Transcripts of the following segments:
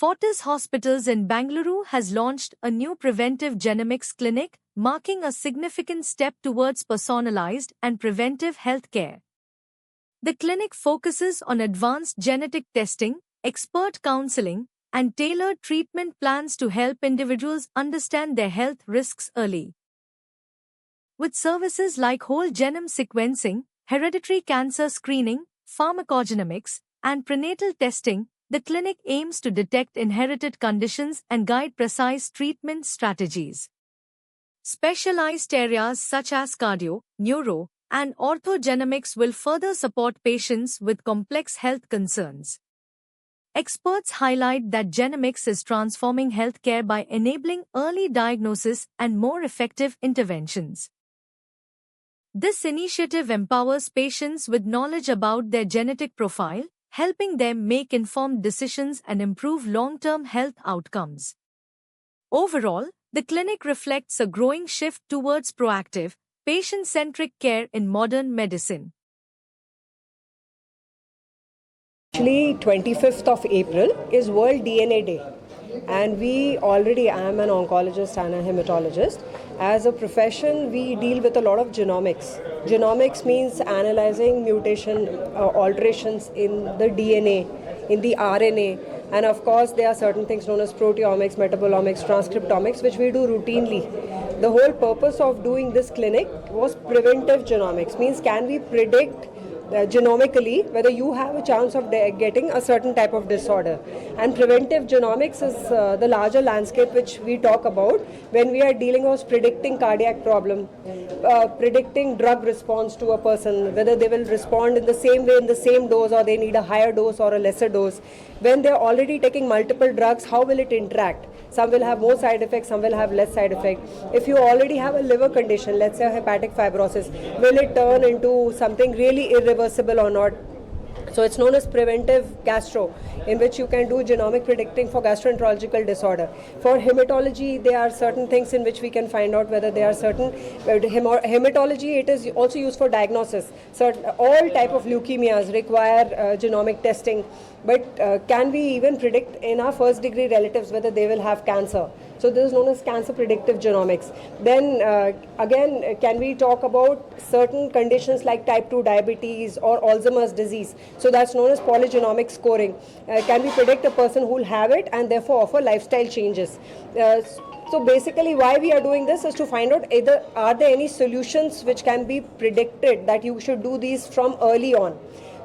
Fortis Hospitals in Bangalore has launched a new preventive genomics clinic, marking a significant step towards personalized and preventive healthcare. The clinic focuses on advanced genetic testing, expert counseling, and tailored treatment plans to help individuals understand their health risks early. With services like whole genome sequencing, hereditary cancer screening, pharmacogenomics, and prenatal testing, the clinic aims to detect inherited conditions and guide precise treatment strategies. Specialized areas such as cardio, neuro, and orthogenomics will further support patients with complex health concerns. Experts highlight that genomics is transforming healthcare by enabling early diagnosis and more effective interventions. This initiative empowers patients with knowledge about their genetic profile, helping them make informed decisions and improve long-term health outcomes. Overall, the clinic reflects a growing shift towards proactive, patient-centric care in modern medicine. Actually, 25th of April is World DNA Day, and I am an oncologist and a hematologist. As a profession, we deal with a lot of genomics. Genomics means analyzing mutation alterations in the DNA, in the RNA, and of course there are certain things known as proteomics, metabolomics, transcriptomics, which we do routinely. The whole purpose of doing this clinic was preventive genomics, means can we predict genomically whether you have a chance of getting a certain type of disorder. And preventive genomics is the larger landscape which we talk about when we are dealing with predicting cardiac problem, predicting drug response to a person, whether they will respond in the same way in the same dose or they need a higher dose or a lesser dose. When they're already taking multiple drugs, how will it interact? Some will have more side effects, some will have less side effects. If you already have a liver condition, let's say hepatic fibrosis, will it turn into something really irreversible or not? So it's known as preventive gastro, in which you can do genomic predicting for gastroenterological disorder. For hematology, there are certain things in which we can find out whether there are certain hematology. It is also used for diagnosis. So all type of leukemias require genomic testing. But can we even predict in our first degree relatives whether they will have cancer? So this is known as cancer predictive genomics. Then again, can we talk about certain conditions like type 2 diabetes or Alzheimer's disease? So that's known as polygenomic scoring. Can we predict a person who will have it and therefore offer lifestyle changes? So basically why we are doing this is to find out either are there any solutions which can be predicted that you should do these from early on.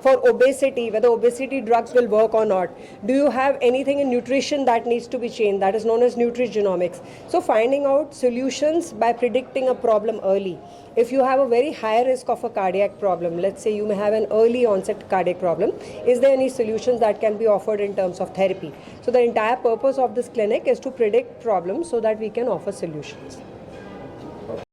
For obesity, whether obesity drugs will work or not. Do you have anything in nutrition that needs to be changed? That is known as nutrigenomics. So finding out solutions by predicting a problem early. If you have a very high risk of a cardiac problem, let's say you may have an early onset cardiac problem, is there any solutions that can be offered in terms of therapy? So the entire purpose of this clinic is to predict problems so that we can offer solutions.